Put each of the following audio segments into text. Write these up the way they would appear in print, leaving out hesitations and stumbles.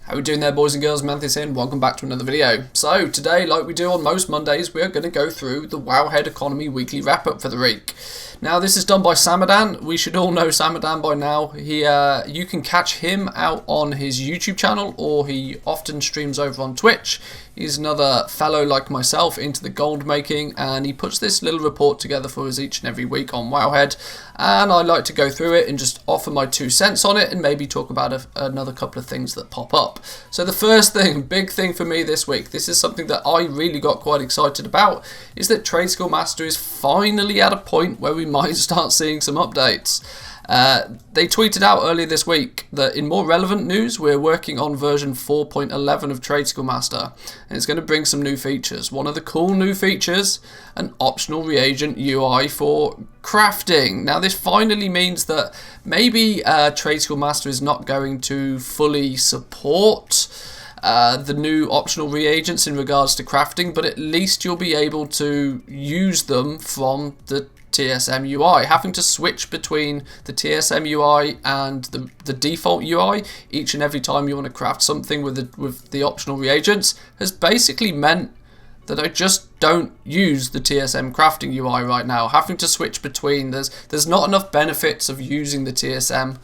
How are we doing there, boys and girls? Manthus here, and welcome back to another video. So today, like we do on most Mondays, we are going to go through the Wowhead Economy Weekly Wrap-Up for the week. Now, this is done by Samadan. We should all know Samadan by now. You can catch him out on his YouTube channel, or he often streams over on Twitch. He's another fellow like myself into the Goldmaking, and he puts this little report together for us each and every week on Wowhead. And I like to go through it and just offer my 2 cents on it, and maybe talk about another couple of things that pop up. So the first thing, big thing for me this week, this is something that I really got quite excited about, is that TradeSkillMaster is finally at a point where we might start seeing some updates. They tweeted out earlier this week that in more relevant news, we're working on version 4.11 of TradeSkillMaster, and it's going to bring some new features. One of the cool new features, an optional reagent UI for crafting. Now, this finally means that maybe TradeSkillMaster is not going to fully support the new optional reagents in regards to crafting, but at least you'll be able to use them from the TSM UI. Having to switch between the TSM UI and the default UI each and every time you want to craft something with the optional reagents has basically meant that I just don't use the TSM crafting UI right now. Having to switch between, there's not enough benefits of using the TSM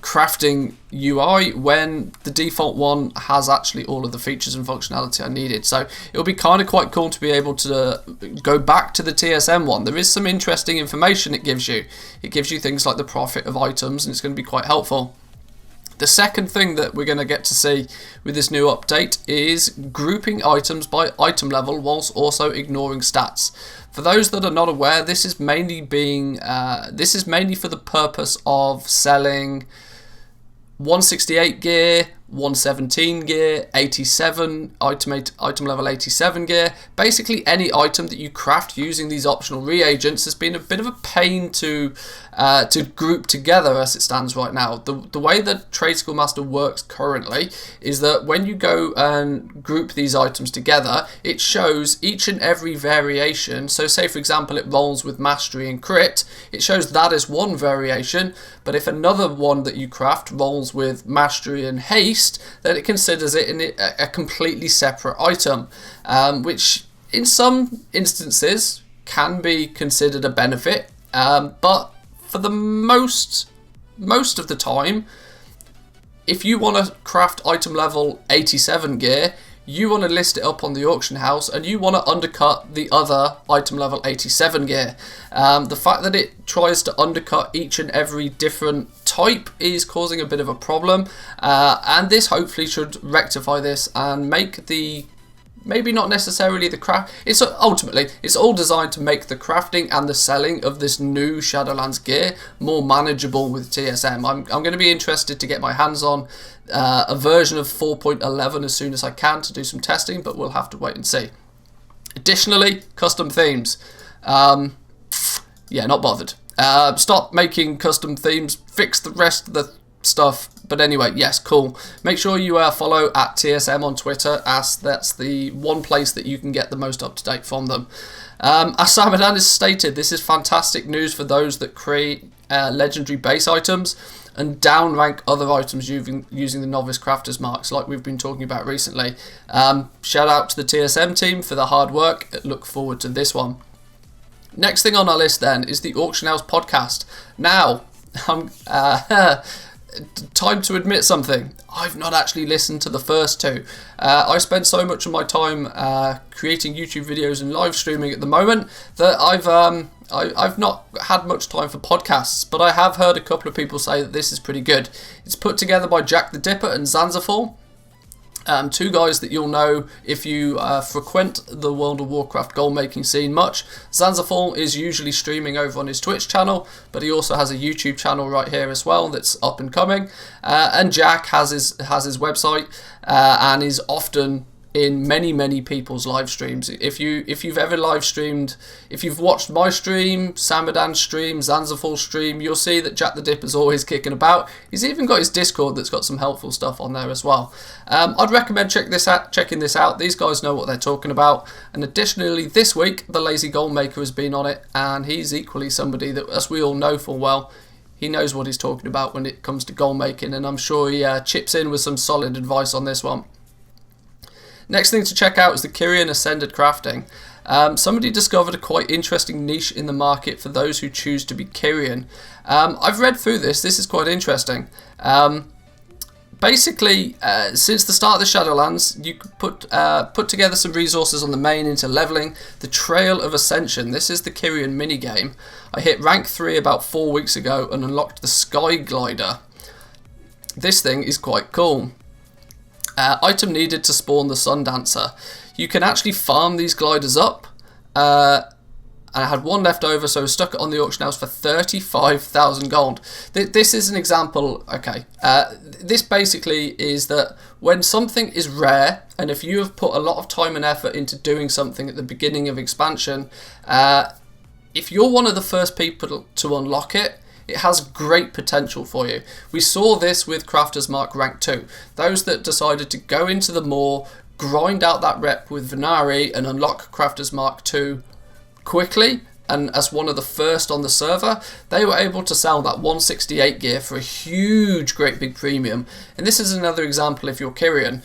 crafting UI when the default one has actually all of the features and functionality I needed. So it'll be kind of quite cool to be able to go back to the TSM one. There is some interesting information it gives you. It gives you things like the profit of items, and it's going to be quite helpful. The second thing that we're going to get to see with this new update is grouping items by item level whilst also ignoring stats. For those that are not aware, this is mainly for the purpose of selling 168 gear, 117 gear, 87 item level 87 gear. Basically any item that you craft using these optional reagents has been a bit of a pain to group together as it stands right now. The way that TradeSkillMaster works currently is that when you go and group these items together, it shows each and every variation. So say for example it rolls with mastery and crit, it shows that as one variation, but if another one that you craft rolls with mastery and haste, then it considers it in a completely separate item, which in some instances can be considered a benefit, but for the most of the time, if you want to craft item level 87 gear, you want to list it up on the auction house and you want to undercut the other item level 87 gear. The fact that it tries to undercut each and every different type is causing a bit of a problem, and this hopefully should rectify this and make the, maybe not necessarily the craft, ultimately it's all designed to make the crafting and the selling of this new Shadowlands gear more manageable with TSM. I'm going to be interested to get my hands on a version of 4.11 as soon as I can to do some testing, but we'll have to wait and see. Additionally, custom themes. Yeah, not bothered. Stop making custom themes, fix the rest of the stuff. But anyway, yes, cool. Make sure you follow at TSM on Twitter, as that's the one place that you can get the most up-to-date from them. As Samadan has stated, this is fantastic news for those that create legendary base items and downrank other items using the novice crafters marks like we've been talking about recently. Shout out to the TSM team for the hard work. Look forward to this one. Next thing on our list then is the Auction House podcast. Now, time to admit something. I've not actually listened to the first 2. I spend so much of my time creating YouTube videos and live streaming at the moment that I've not had much time for podcasts, but I have heard a couple of people say that this is pretty good. It's put together by Jack the Dipper and Zanzafall. 2 guys that you'll know if you frequent the World of Warcraft gold-making scene much. Zanzafall is usually streaming over on his Twitch channel, but he also has a YouTube channel right here as well that's up and coming. And Jack has his website and is often in many people's live streams. If you've ever live streamed, if you've watched my stream, Samadan's stream, Zanzafall's stream, you'll see that Jack the Dipper's always kicking about. He's even got his Discord that's got some helpful stuff on there as well. I'd recommend checking this out. These guys know what they're talking about. And additionally, this week the Lazy Goldmaker has been on it, and he's equally somebody that, as we all know full well, he knows what he's talking about when it comes to gold making, and I'm sure he chips in with some solid advice on this one. Next thing to check out is the Kyrian Ascended Crafting. Somebody discovered a quite interesting niche in the market for those who choose to be Kyrian. I've read through this. This is quite interesting. Basically, since the start of the Shadowlands, you could put together some resources on the main into leveling the Trail of Ascension. This is the Kyrian minigame. I hit rank 3 about 4 weeks ago and unlocked the Sky Glider. This thing is quite cool. Item needed to spawn the Sun Dancer. You can actually farm these gliders up. And I had one left over, so I stuck it on the auction house for 35,000 gold. This is an example. Okay, this basically is that when something is rare, and if you have put a lot of time and effort into doing something at the beginning of expansion, if you're one of the first people to unlock it, it has great potential for you. We saw this with Crafter's Mark rank 2. Those that decided to go into the Maw, grind out that rep with Venari and unlock Crafter's Mark 2 quickly, and as one of the first on the server, they were able to sell that 168 gear for a huge, great big premium. And this is another example if you're Kyrian.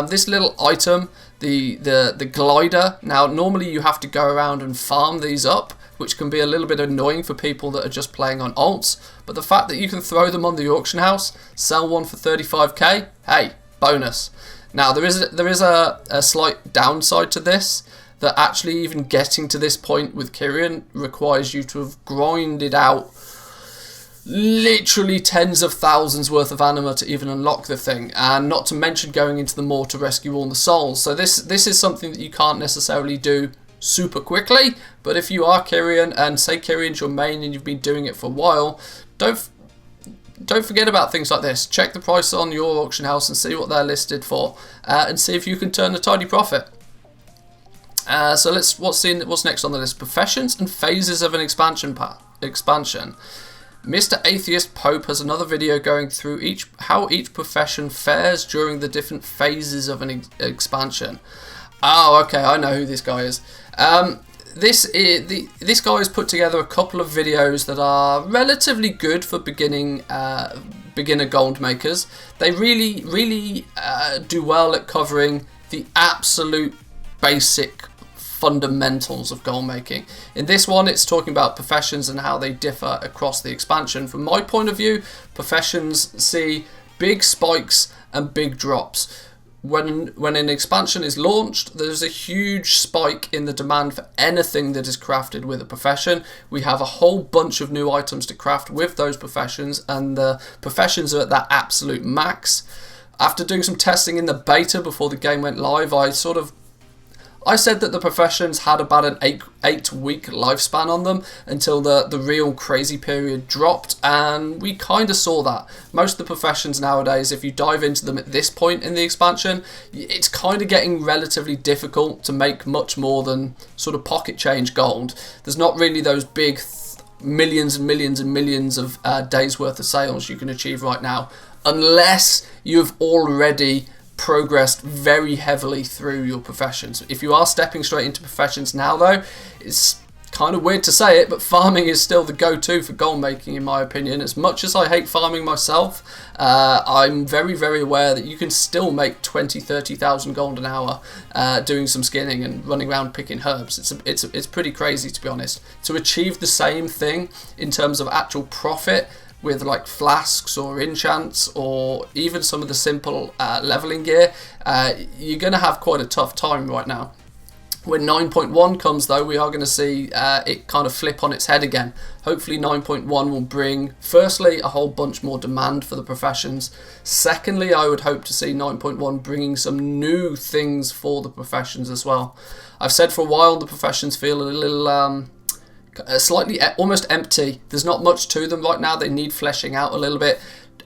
This little item, the glider, now normally you have to go around and farm these up, which can be a little bit annoying for people that are just playing on alts, but the fact that you can throw them on the auction house, sell one for 35k, hey, bonus. Now there is a slight downside to this, that actually even getting to this point with Kyrian requires you to have grinded out literally tens of thousands worth of anima to even unlock the thing, and not to mention going into the Maw to rescue all the souls. So this is something that you can't necessarily do super quickly, but if you are Kyrian and say Kyrian's your main and you've been doing it for a while, don't forget about things like this. Check the price on your auction house and see what they're listed for, and see if you can turn a tidy profit. So what's next on the list? Professions and phases of an expansion. Mr. Atheist Pope has another video going through how each profession fares during the different phases of an expansion. Oh, okay, I know who this guy is. This guy has put together a couple of videos that are relatively good for beginner gold makers. They really do well at covering the absolute basic fundamentals of gold making. In this one, it's talking about professions and how they differ across the expansion. From my point of view, professions see big spikes and big drops. When an expansion is launched, there's a huge spike in the demand for anything that is crafted with a profession. We have a whole bunch of new items to craft with those professions, and the professions are at that absolute max. After doing some testing in the beta before the game went live, I said that the professions had about an 8-week lifespan on them until the real crazy period dropped, and we kind of saw that. Most of the professions nowadays, if you dive into them at this point in the expansion, it's kind of getting relatively difficult to make much more than sort of pocket change gold. There's not really those big millions and millions and millions of days worth of sales you can achieve right now, unless you've already progressed very heavily through your professions. If you are stepping straight into professions now though, it's kind of weird to say it, but farming is still the go-to for gold making in my opinion. As much as I hate farming myself, I'm very aware that you can still make 20,000-30,000 gold an hour doing some skinning and running around picking herbs. It's pretty crazy, to be honest. To achieve the same thing in terms of actual profit with like flasks or enchants or even some of the simple leveling gear, you're going to have quite a tough time right now. When 9.1 comes though, we are going to see it kind of flip on its head again. Hopefully 9.1 will bring, firstly, a whole bunch more demand for the professions. Secondly, I would hope to see 9.1 bringing some new things for the professions as well. I've said for a while the professions feel a little slightly almost empty. There's not much to them right now. They need fleshing out a little bit.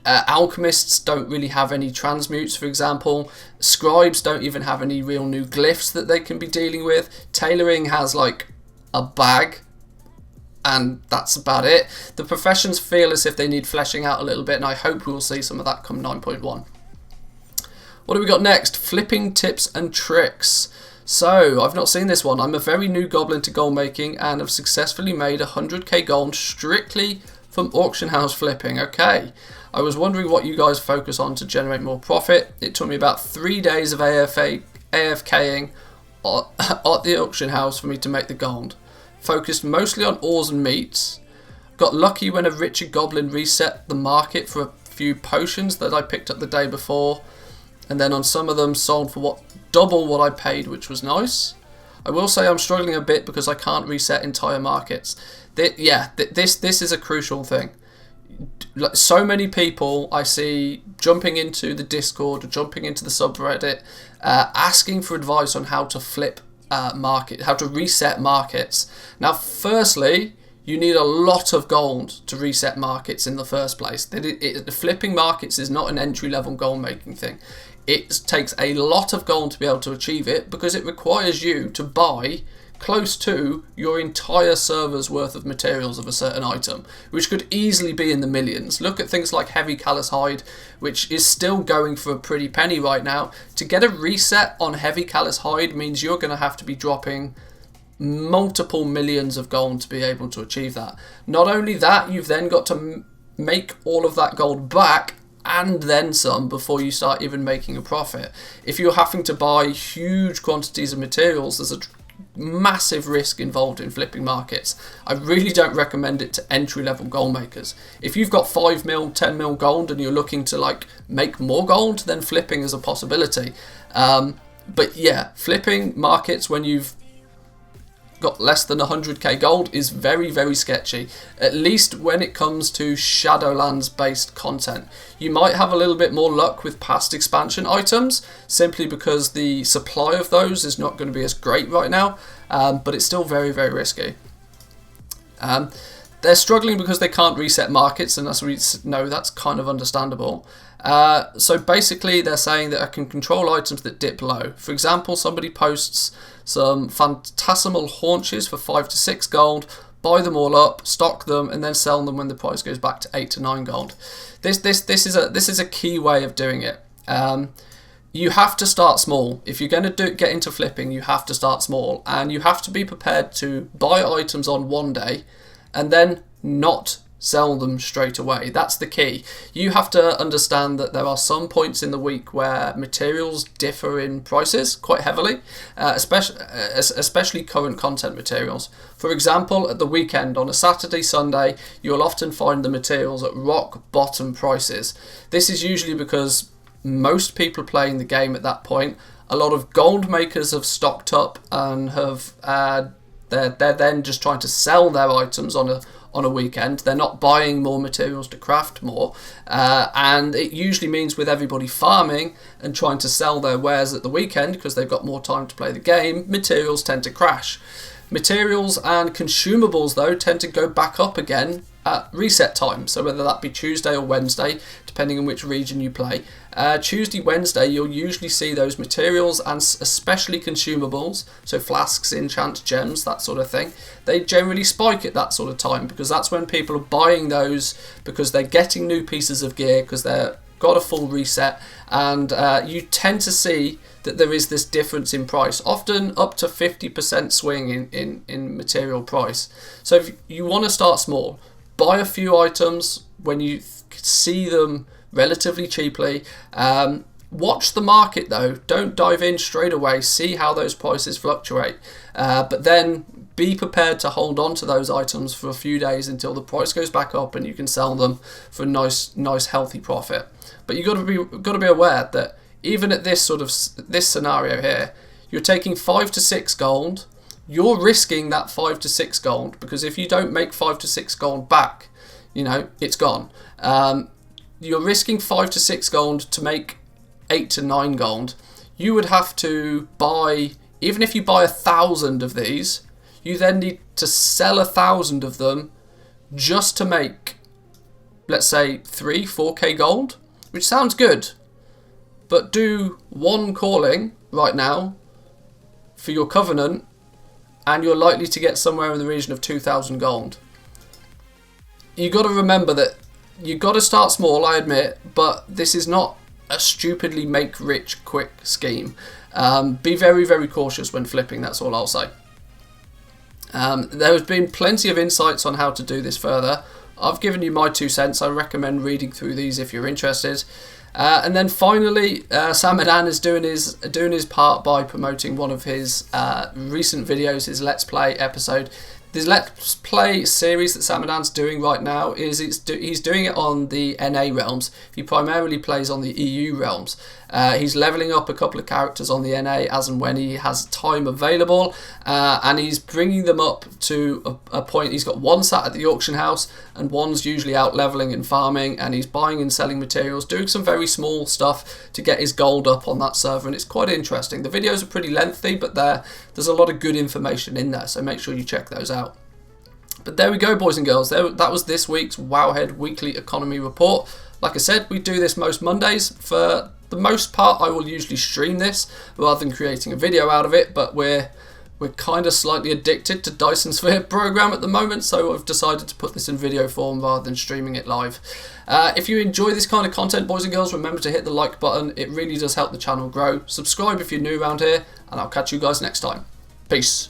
Alchemists don't really have any transmutes, for example. Scribes don't even have any real new glyphs that they can be dealing with. Tailoring has like a bag, and that's about it. The professions feel as if they need fleshing out a little bit, and I hope we'll see some of that come 9.1. What do we got next? Flipping tips and tricks. So, I've not seen this one. I'm a very new goblin to gold making and have successfully made 100k gold strictly from auction house flipping. Okay, I was wondering what you guys focus on to generate more profit. It took me about 3 days of AFKing at the auction house for me to make the gold. Focused mostly on ores and meats. Got lucky when a richer goblin reset the market for a few potions that I picked up the day before, and then on some of them sold for double what I paid, which was nice. I will say I'm struggling a bit because I can't reset entire markets. This is a crucial thing. Like, so many people I see jumping into the Discord or jumping into the subreddit asking for advice on how to flip how to reset markets. Now, firstly, you need a lot of gold to reset markets in the first place. The flipping markets is not an entry-level gold making thing. It takes a lot of gold to be able to achieve it because it requires you to buy close to your entire server's worth of materials of a certain item, which could easily be in the millions. Look at things like heavy callous hide, which is still going for a pretty penny right now. To get a reset on heavy callous hide means you're going to have to be dropping multiple millions of gold to be able to achieve that. Not only that, you've then got to make all of that gold back and then some before you start even making a profit. If you're having to buy huge quantities of materials, there's a massive risk involved in flipping markets. I really don't recommend it to entry-level gold makers. If you've got 5 mil, 10 mil gold and you're looking to make more gold, then flipping is a possibility. But yeah, flipping markets when you've got less than 100k gold is very, very sketchy, at least when it comes to Shadowlands based content. You might have a little bit more luck with past expansion items simply because the supply of those is not going to be as great right now, but it's still very, very risky. They're struggling because they can't reset markets, and as we know, that's kind of understandable. So basically they're saying that I can control items that dip low. For example, somebody posts some phantasmal haunches for 5 to 6 gold, buy them all up, stock them, and then sell them when the price goes back to 8 to 9 gold. This is a key way of doing it. You have to start small. If you're going to get into flipping, you have to start small, and you have to be prepared to buy items on one day and then not sell them straight away. That's the key. You have to understand that there are some points in the week where materials differ in prices quite heavily, especially current content materials. For example, at the weekend on a Saturday, Sunday, you'll often find the materials at rock bottom prices. This is usually because most people playing the game at that point, a lot of gold makers have stocked up and have they're then just trying to sell their items on a weekend. They're not buying more materials to craft more, and it usually means with everybody farming and trying to sell their wares at the weekend because they've got more time to play the game, materials tend to crash. Materials and consumables though tend to go back up again at reset time, so whether that be Tuesday or Wednesday, depending on which region you play. Tuesday, Wednesday, you'll usually see those materials and especially consumables, so flasks, enchants, gems, that sort of thing. They generally spike at that sort of time because that's when people are buying those because they're getting new pieces of gear because they've got a full reset, and you tend to see that there is this difference in price, often up to 50% swing in material price. So if you want to start small, buy a few items when you see them relatively cheaply. Watch the market though, don't dive in straight away, see how those prices fluctuate, but then be prepared to hold on to those items for a few days until the price goes back up and you can sell them for a nice healthy profit. But you've got to be aware that even at this scenario here, you're taking 5 to 6 gold. You're risking that 5 to 6 gold because if you don't make 5 to 6 gold back, it's gone. You're risking 5 to 6 gold to make 8 to 9 gold. You would have to buy, even if you buy 1,000 of these, you then need to sell 1,000 of them just to make, let's say, 4k gold, which sounds good. But do one calling right now for your covenant and you're likely to get somewhere in the region of 2,000 gold. You got to remember that you got to start small, I admit, but this is not a stupidly make rich quick scheme. Be very, very cautious when flipping, that's all I'll say. There has been plenty of insights on how to do this further I've given you my 2 cents. I recommend reading through these if you're interested. And then finally, Samadan is doing his part by promoting one of his recent videos, his Let's Play episode. This Let's Play series that Samadan's doing right now is he's doing it on the NA realms. He primarily plays on the EU realms. He's leveling up a couple of characters on the NA as and when he has time available, and he's bringing them up to a point. He's got one sat at the auction house and one's usually out leveling and farming, and he's buying and selling materials, doing some very small stuff to get his gold up on that server, and it's quite interesting. The videos are pretty lengthy, but there's a lot of good information in there, so make sure you check those out. But there we go, boys and girls. That was this week's Wowhead Weekly Economy Report. Like I said, we do this most Mondays. For the most part, I will usually stream this rather than creating a video out of it, but we're kind of slightly addicted to Dyson Sphere program at the moment, so I've decided to put this in video form rather than streaming it live. If you enjoy this kind of content, boys and girls, remember to hit the like button. It really does help the channel grow. Subscribe if you're new around here, and I'll catch you guys next time. Peace.